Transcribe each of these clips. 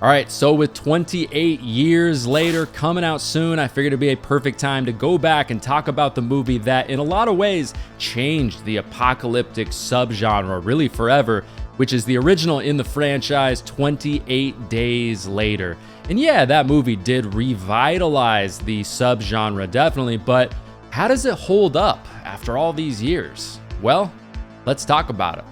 All right, so with 28 years later coming out soon, I figured it'd be a perfect time to go back and talk about the movie that in a lot of ways changed the apocalyptic subgenre really forever, which is the original in the franchise, 28 Days Later. And yeah, that movie did revitalize the subgenre definitely, but how does it hold up after all these years? Well, let's talk about it.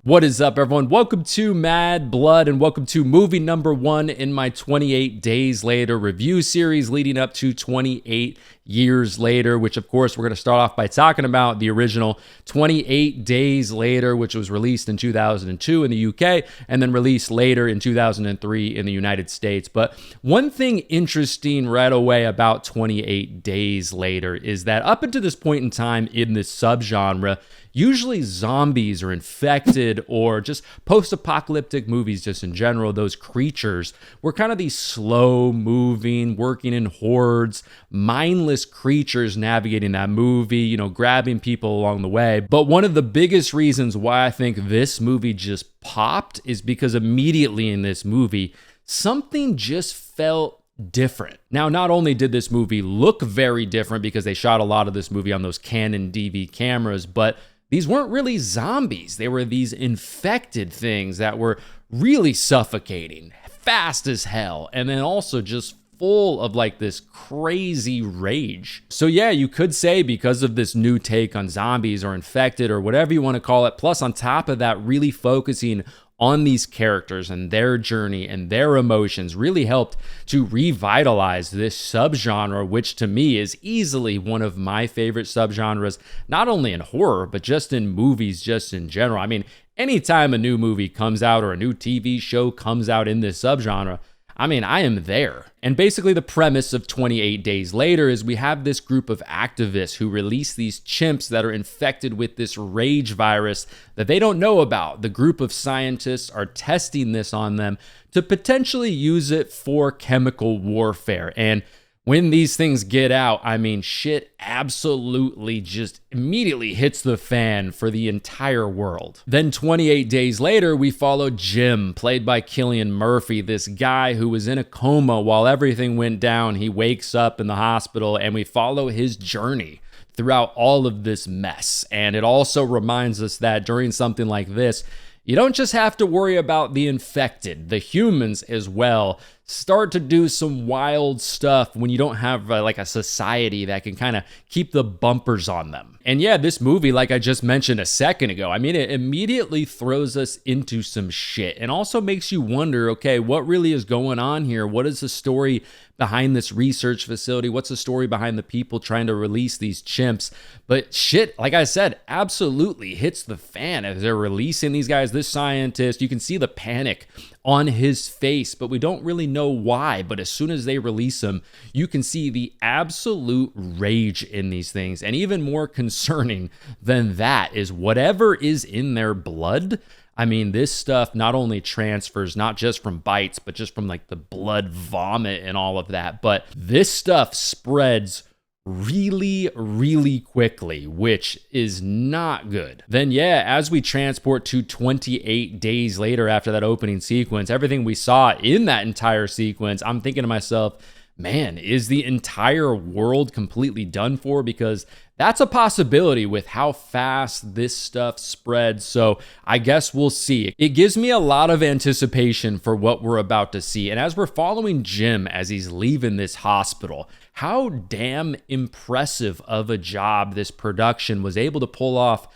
What is up, everyone? Welcome to Mad Blood and welcome to movie number 1 in my 28 Days Later review series leading up to 28 years later, which of course we're going to start off by talking about the original 28 Days Later, which was released in 2002 in the UK and then released later in 2003 in the United States. But one thing interesting right away about 28 Days Later is that up until this point in time in this subgenre, usually zombies or infected or just post-apocalyptic movies just in general, those creatures were kind of these slow-moving, working in hordes, mindless creatures navigating that movie, grabbing people along the way. But one of the biggest reasons why I think this movie just popped is because immediately in this movie, something just felt different. Now, not only did this movie look very different because they shot a lot of this movie on those Canon DV cameras, but these weren't really zombies. They were these infected things that were really suffocating, fast as hell, and then also just full of like this crazy rage. So yeah, you could say because of this new take on zombies or infected or whatever you want to call it, plus on top of that, really focusing on these characters and their journey and their emotions really helped to revitalize this subgenre, which to me is easily one of my favorite subgenres, not only in horror, but just in movies, just in general. I mean, anytime a new movie comes out or a new TV show comes out in this subgenre, I am there. And basically the premise of 28 Days Later is we have this group of activists who release these chimps that are infected with this rage virus that they don't know about. The group of scientists are testing this on them to potentially use it for chemical warfare. And when these things get out, shit absolutely just immediately hits the fan for the entire world. Then 28 days later, we follow Jim, played by Cillian Murphy, this guy who was in a coma while everything went down. He wakes up in the hospital and we follow his journey throughout all of this mess. And it also reminds us that during something like this, you don't just have to worry about the infected, the humans as well start to do some wild stuff when you don't have like a society that can kind of keep the bumpers on them. And yeah, this movie, like I just mentioned a second ago, it immediately throws us into some shit and also makes you wonder, okay, what really is going on here? What is the story behind this research facility? What's the story behind the people trying to release these chimps? But shit, like I said, absolutely hits the fan as they're releasing these guys, this scientist. You can see the panic on his face, but we don't really know why. But as soon as they release him, you can see the absolute rage in these things. And even more concerning than that is whatever is in their blood. This stuff not only transfers not just from bites, but just from like the blood vomit and all of that. But this stuff spreads really, really quickly, which is not good. Then yeah, as we transport to 28 days later after that opening sequence, everything we saw in that entire sequence, I'm thinking to myself, man, is the entire world completely done for? Because that's a possibility with how fast this stuff spreads. So I guess we'll see. It gives me a lot of anticipation for what we're about to see. And as we're following Jim as he's leaving this hospital, how damn impressive of a job this production was able to pull off,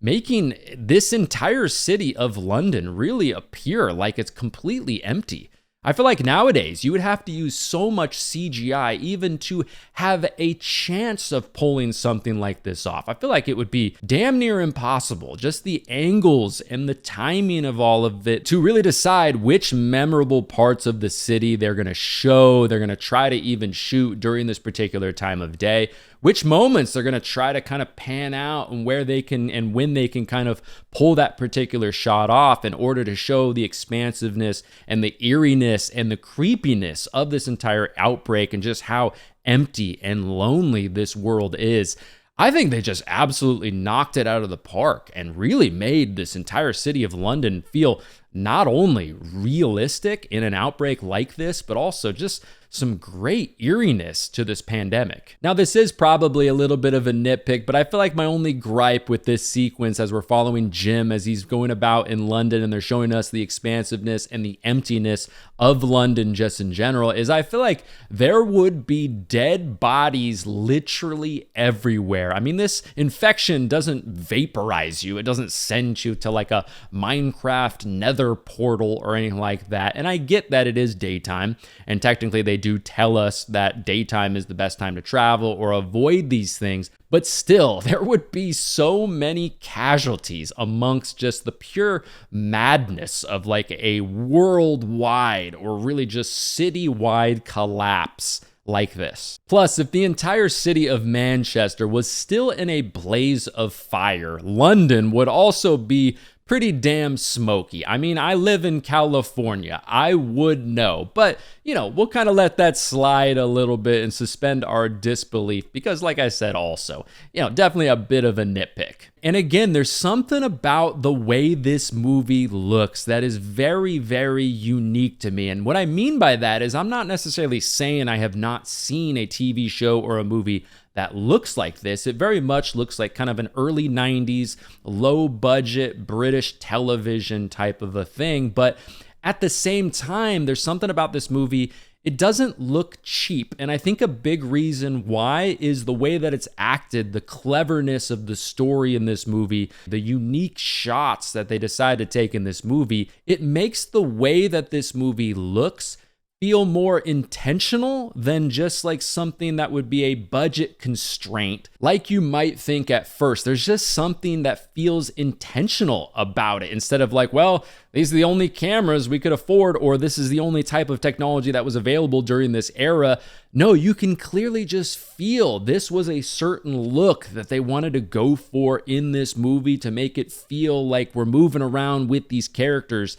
making this entire city of London really appear like it's completely empty. I feel like nowadays you would have to use so much CGI even to have a chance of pulling something like this off. I feel like it would be damn near impossible, just the angles and the timing of all of it, to really decide which memorable parts of the city they're going to show, they're going to try to even shoot during this particular time of day, which moments they're going to try to kind of pan out and where they can and when they can kind of pull that particular shot off in order to show the expansiveness and the eeriness and the creepiness of this entire outbreak and just how empty and lonely this world is. I think they just absolutely knocked it out of the park and really made this entire city of London feel not only realistic in an outbreak like this, but also just some great eeriness to this pandemic. Now, this is probably a little bit of a nitpick, but I feel like my only gripe with this sequence as we're following Jim as he's going about in London and they're showing us the expansiveness and the emptiness of London just in general is I feel like there would be dead bodies literally everywhere. I mean, this infection doesn't vaporize you. It doesn't send you to like a Minecraft nether portal or anything like that. And I get that it is daytime, and technically they do tell us that daytime is the best time to travel or avoid these things. But still, there would be so many casualties amongst just the pure madness of like a worldwide or really just citywide collapse like this. Plus, if the entire city of Manchester was still in a blaze of fire, London would also be pretty damn smoky. I mean, I live in California. I would know. But, we'll kind of let that slide a little bit and suspend our disbelief because, like I said, also, definitely a bit of a nitpick. And again, there's something about the way this movie looks that is very, very unique to me. And what I mean by that is I'm not necessarily saying I have not seen a TV show or a movie that looks like this. It very much looks like kind of an early 90s, low budget British television type of a thing. But at the same time, there's something about this movie. It doesn't look cheap. And I think a big reason why is the way that it's acted, the cleverness of the story in this movie, the unique shots that they decide to take in this movie. It makes the way that this movie looks feel more intentional than just like something that would be a budget constraint like you might think at first. There's just something that feels intentional about it instead of like, well, these are the only cameras we could afford or this is the only type of technology that was available during this era. No, you can clearly just feel this was a certain look that they wanted to go for in this movie to make it feel like we're moving around with these characters.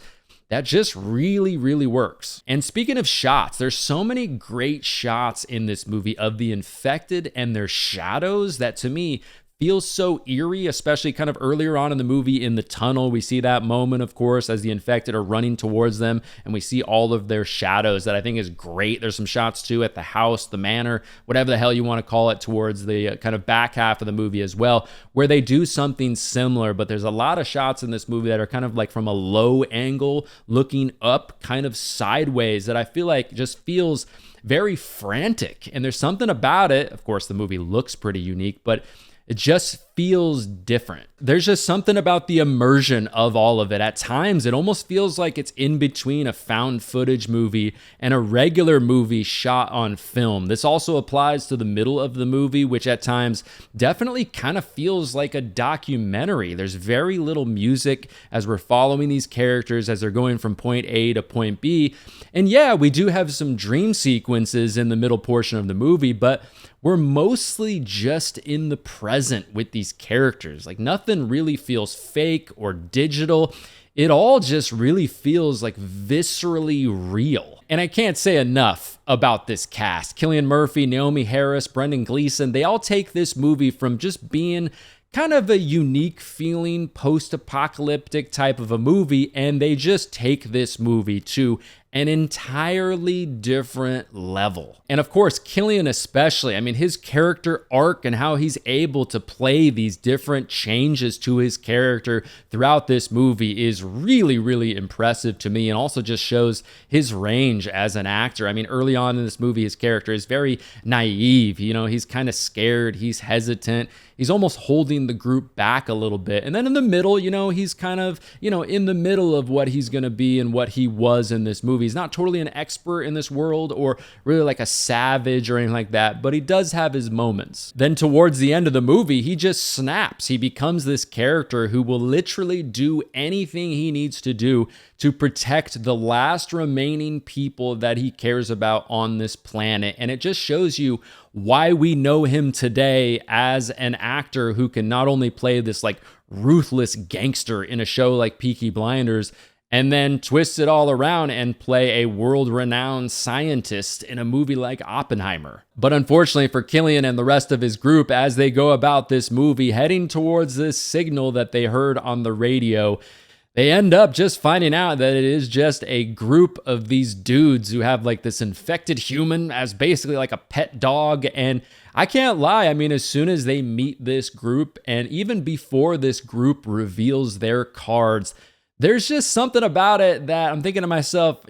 That just really, really works. And speaking of shots, there's so many great shots in this movie of the infected and their shadows that to me feels so eerie, especially kind of earlier on in the movie in the tunnel. We see that moment, of course, as the infected are running towards them and we see all of their shadows that I think is great. There's some shots too at the house, the manor, whatever the hell you want to call it, towards the kind of back half of the movie as well, where they do something similar. But there's a lot of shots in this movie that are kind of like from a low angle, looking up kind of sideways that I feel like just feels very frantic. And there's something about it. Of course, the movie looks pretty unique, but it just feels different. There's just something about the immersion of all of it. At times, it almost feels like it's in between a found footage movie and a regular movie shot on film. This also applies to the middle of the movie, which at times definitely kind of feels like a documentary. There's very little music as we're following these characters as they're going from point A to point B. And yeah, we do have some dream sequences in the middle portion of the movie, but we're mostly just in the present with these characters. Like nothing really feels fake or digital. It all just really feels like viscerally real. And I can't say enough about this cast. Cillian Murphy, Naomi Harris, Brendan Gleeson, they all take this movie from just being kind of a unique feeling post-apocalyptic type of a movie, and they just take this movie to an entirely different level. And of course, Cillian especially, I mean, his character arc and how he's able to play these different changes to his character throughout this movie is really, really impressive to me, and also just shows his range as an actor. I mean, early on in this movie, his character is very naive. He's kind of scared, he's hesitant, he's almost holding the group back a little bit. And then in the middle, he's kind of, in the middle of what he's going to be and what he was in this movie. He's not totally an expert in this world or really like a savage or anything like that, but he does have his moments. Then towards the end of the movie, he just snaps. He becomes this character who will literally do anything he needs to do to protect the last remaining people that he cares about on this planet. And it just shows you why we know him today as an actor who can not only play this like ruthless gangster in a show like Peaky Blinders, and then twist it all around and play a world-renowned scientist in a movie like Oppenheimer. But unfortunately for Cillian and the rest of his group, as they go about this movie, heading towards this signal that they heard on the radio, they end up just finding out that it is just a group of these dudes who have like this infected human as basically like a pet dog. And I can't lie, I mean, as soon as they meet this group, and even before this group reveals their cards, there's just something about it that I'm thinking to myself,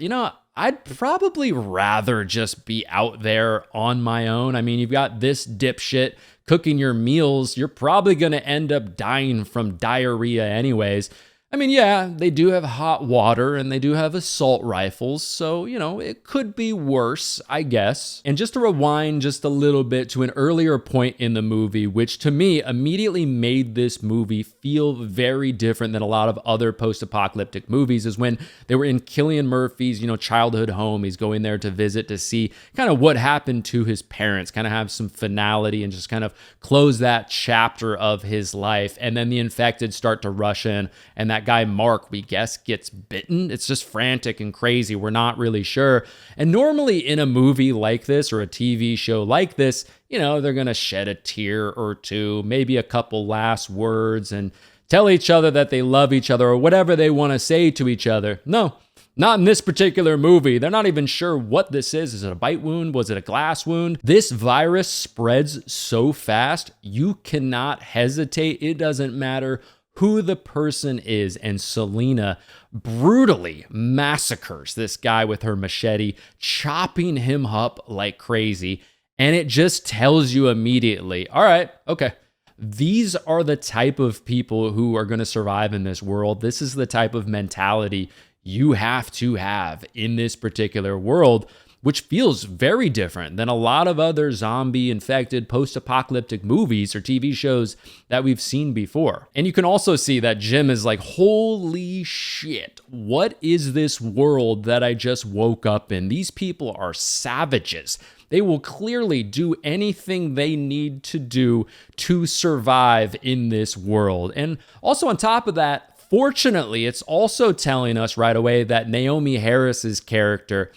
I'd probably rather just be out there on my own. I mean, you've got this dipshit cooking your meals. You're probably going to end up dying from diarrhea anyways. I mean, yeah, they do have hot water and they do have assault rifles, so, it could be worse, I guess. And just to rewind just a little bit to an earlier point in the movie, which to me immediately made this movie feel very different than a lot of other post-apocalyptic movies, is when they were in Cillian Murphy's, childhood home. He's going there to visit to see kind of what happened to his parents, kind of have some finality and just kind of close that chapter of his life. And then the infected start to rush in, and that guy Mark, we guess, gets bitten. It's just frantic and crazy. We're not really sure. And normally in a movie like this or a TV show like this, they're going to shed a tear or two, maybe a couple last words, and tell each other that they love each other or whatever they want to say to each other. No, not in this particular movie. They're not even sure what this is. Is it a bite wound? Was it a glass wound? This virus spreads so fast, you cannot hesitate. It doesn't matter who the person is, and Selena brutally massacres this guy with her machete, chopping him up like crazy, and it just tells you immediately, all right, okay, these are the type of people who are going to survive in this world. This is the type of mentality you have to have in this particular world, which feels very different than a lot of other zombie-infected post-apocalyptic movies or TV shows that we've seen before. And you can also see that Jim is like, holy shit, what is this world that I just woke up in? These people are savages. They will clearly do anything they need to do to survive in this world. And also on top of that, fortunately, it's also telling us right away that Naomi Harris's character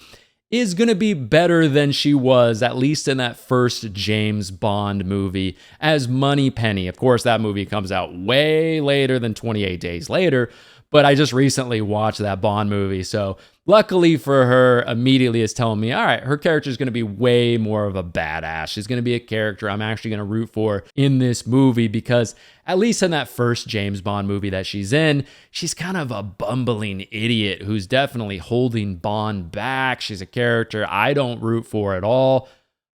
is going to be better than she was, at least in that first James Bond movie, as Moneypenny. Of course, that movie comes out way later than 28 Days Later, but I just recently watched that Bond movie, so luckily for her, immediately is telling me, all right, her character is going to be way more of a badass. She's going to be a character I'm actually going to root for in this movie, because at least in that first James Bond movie that she's in, she's kind of a bumbling idiot who's definitely holding Bond back. She's a character I don't root for at all.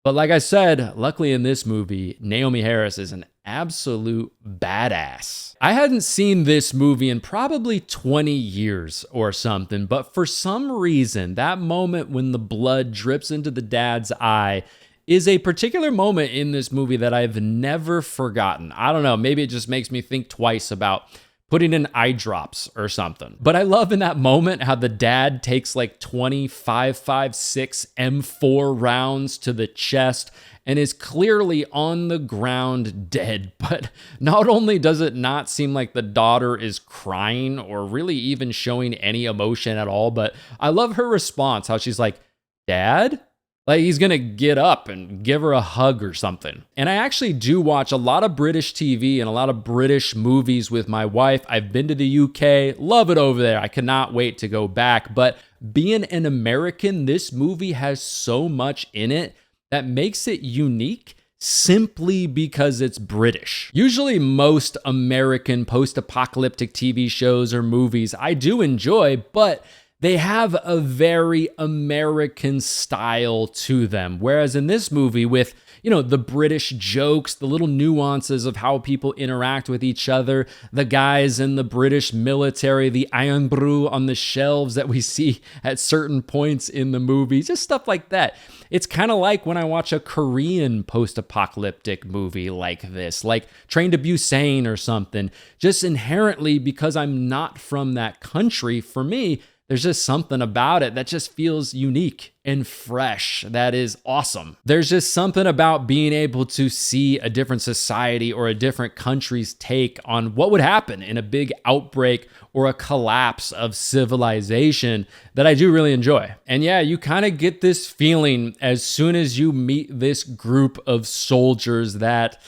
But like I said, luckily in this movie, Naomi Harris is an absolute badass. I hadn't seen this movie in probably 20 years or something, but for some reason, that moment when the blood drips into the dad's eye is a particular moment in this movie that I've never forgotten. I don't know, maybe it just makes me think twice about putting in eye drops or something. But I love in that moment how the dad takes like 25.56 M4 rounds to the chest and is clearly on the ground dead. But not only does it not seem like the daughter is crying or really even showing any emotion at all, but I love her response, how she's like, "Dad?" Like he's gonna get up and give her a hug or something. And I actually do watch a lot of British TV and a lot of British movies with my wife. I've been to the UK, love it over there. I cannot wait to go back. But being an American, this movie has so much in it that makes it unique simply because it's British. Usually most American post-apocalyptic TV shows or movies I do enjoy, but they have a very American style to them. Whereas in this movie with, the British jokes, the little nuances of how people interact with each other, the guys in the British military, the iron brew on the shelves that we see at certain points in the movie, just stuff like that. It's kind of like when I watch a Korean post-apocalyptic movie like this, like Train to Busan or something. Just inherently, because I'm not from that country, for me, There's just something about it that just feels unique and fresh. That is awesome. There's just something about being able to see a different society or a different country's take on what would happen in a big outbreak or a collapse of civilization that I do really enjoy. And yeah, you kind of get this feeling as soon as you meet this group of soldiers that,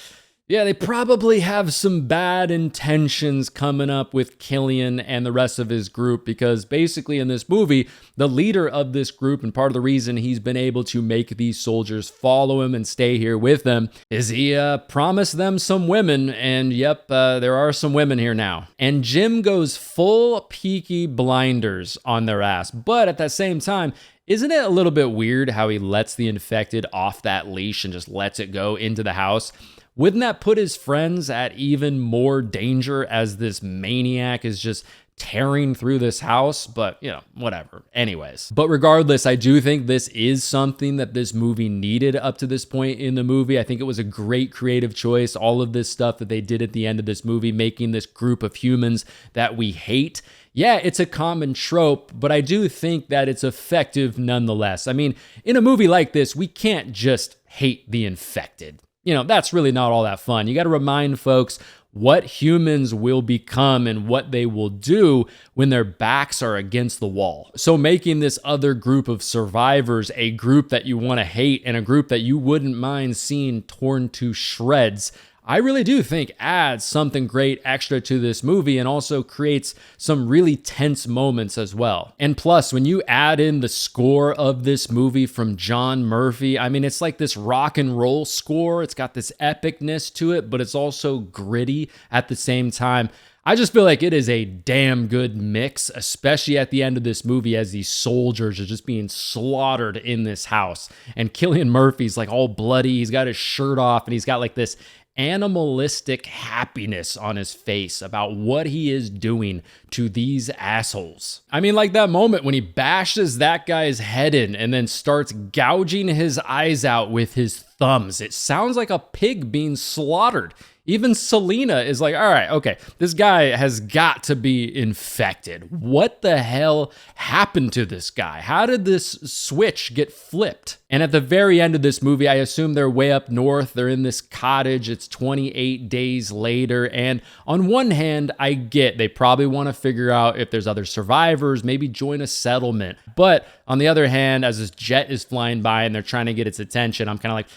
yeah, they probably have some bad intentions coming up with Cillian and the rest of his group, because basically in this movie, the leader of this group, and part of the reason he's been able to make these soldiers follow him and stay here with them, is he promised them some women, and yep, there are some women here now. And Jim goes full Peaky Blinders on their ass, but at the same time, isn't it a little bit weird how he lets the infected off that leash and just lets it go into the house? Wouldn't that put his friends at even more danger as this maniac is just tearing through this house? But, you know, whatever. Anyways. But regardless, I do think this is something that this movie needed up to this point in the movie. I think it was a great creative choice. All of this stuff that they did at the end of this movie, making this group of humans that we hate. Yeah, it's a common trope, but I do think that it's effective nonetheless. I mean, in a movie like this, we can't just hate the infected. You know, that's really not all that fun. You got to remind folks what humans will become and what they will do when their backs are against the wall. So making this other group of survivors a group that you want to hate and a group that you wouldn't mind seeing torn to shreds, I really do think adds something great extra to this movie and also creates some really tense moments as well. And plus, when you add in the score of this movie from Cillian Murphy, I mean, it's like this rock and roll score. It's got this epicness to it, but it's also gritty at the same time. I just feel like it is a damn good mix, especially at the end of this movie as these soldiers are just being slaughtered in this house. And Cillian Murphy's like all bloody. He's got his shirt off and he's got like this animalistic happiness on his face about what he is doing to these assholes. I mean, like that moment when he bashes that guy's head in and then starts gouging his eyes out with his thumbs. It sounds like a pig being slaughtered. Even Selena is like, all right, okay, this guy has got to be infected. What the hell happened to this guy? How did this switch get flipped? And at the very end of this movie, I assume they're way up north. They're in this cottage. It's 28 days later. And on one hand, I get they probably want to figure out if there's other survivors, maybe join a settlement. But on the other hand, as this jet is flying by and they're trying to get its attention, I'm kind of like,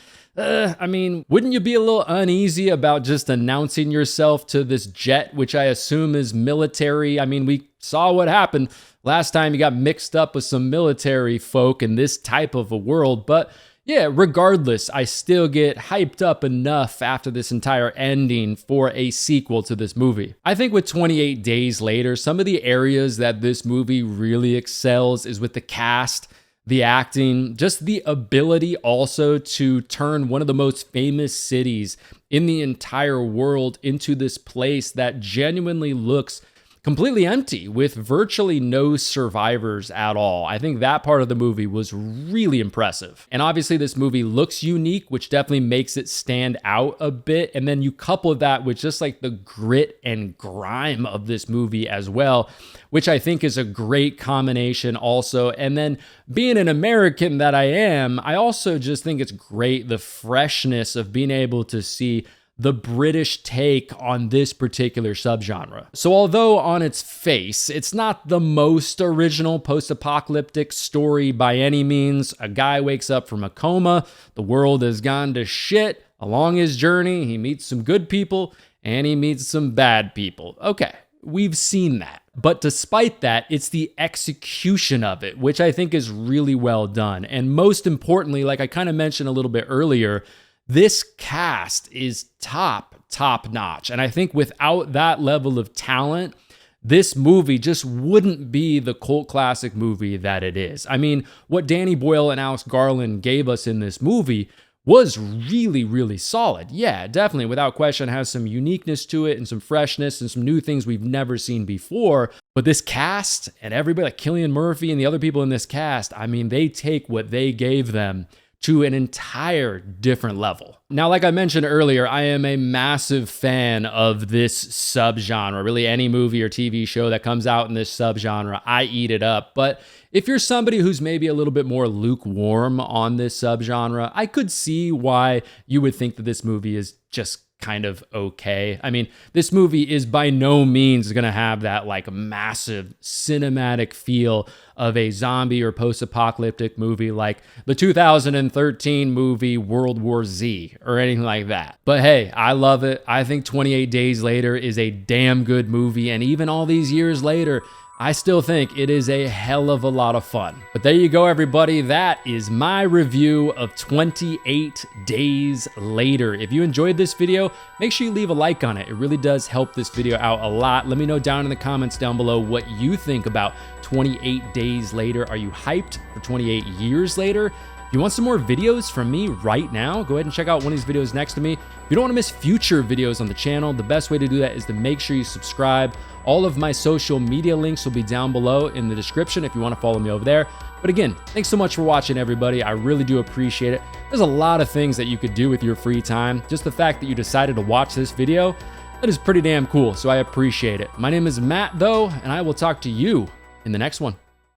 I mean, wouldn't you be a little uneasy about just announcing yourself to this jet, which I assume is military? I mean, we saw what happened last time you got mixed up with some military folk in this type of a world. But yeah, regardless, I still get hyped up enough after this entire ending for a sequel to this movie. I think with 28 Days Later, some of the areas that this movie really excels is with the cast, the acting, just the ability also to turn one of the most famous cities in the entire world into this place that genuinely looks completely empty with virtually no survivors at all. I think that part of the movie was really impressive. And obviously this movie looks unique, which definitely makes it stand out a bit. And then you couple that with just like the grit and grime of this movie as well, which I think is a great combination also. And then being an American that I am, I also just think it's great, the freshness of being able to see the British take on this particular subgenre. So although on its face, it's not the most original post-apocalyptic story by any means, a guy wakes up from a coma, the world has gone to shit. Along his journey, he meets some good people and he meets some bad people. Okay, we've seen that. But despite that, it's the execution of it, which I think is really well done. And most importantly, like I kind of mentioned a little bit earlier, this cast is top notch. And I think without that level of talent, this movie just wouldn't be the cult classic movie that it is. I mean, what Danny Boyle and Alex Garland gave us in this movie was really, really solid. Yeah, definitely, without question, has some uniqueness to it and some freshness and some new things we've never seen before. But this cast and everybody, like Cillian Murphy and the other people in this cast, I mean, they take what they gave them to an entire different level. Now, like I mentioned earlier, I am a massive fan of this subgenre. Really, any movie or TV show that comes out in this subgenre, I eat it up. But if you're somebody who's maybe a little bit more lukewarm on this subgenre, I could see why you would think that this movie is just kind of okay. I mean, this movie is by no means going to have that like massive cinematic feel of a zombie or post-apocalyptic movie like the 2013 movie World War Z or anything like that. But hey, I love it. I think 28 Days Later is a damn good movie, and even all these years later, I still think it is a hell of a lot of fun. But there you go, everybody. That is my review of 28 Days Later. If you enjoyed this video, make sure you leave a like on it. It really does help this video out a lot. Let me know down in the comments down below what you think about 28 Days Later. Are you hyped for 28 years later? If you want some more videos from me right now, go ahead and check out one of these videos next to me. If you don't want to miss future videos on the channel, the best way to do that is to make sure you subscribe. All of my social media links will be down below in the description if you want to follow me over there. But again, thanks so much for watching, everybody. I really do appreciate it. There's a lot of things that you could do with your free time. Just the fact that you decided to watch this video, that is pretty damn cool, so I appreciate it. My name is Matt, though, and I will talk to you in the next one.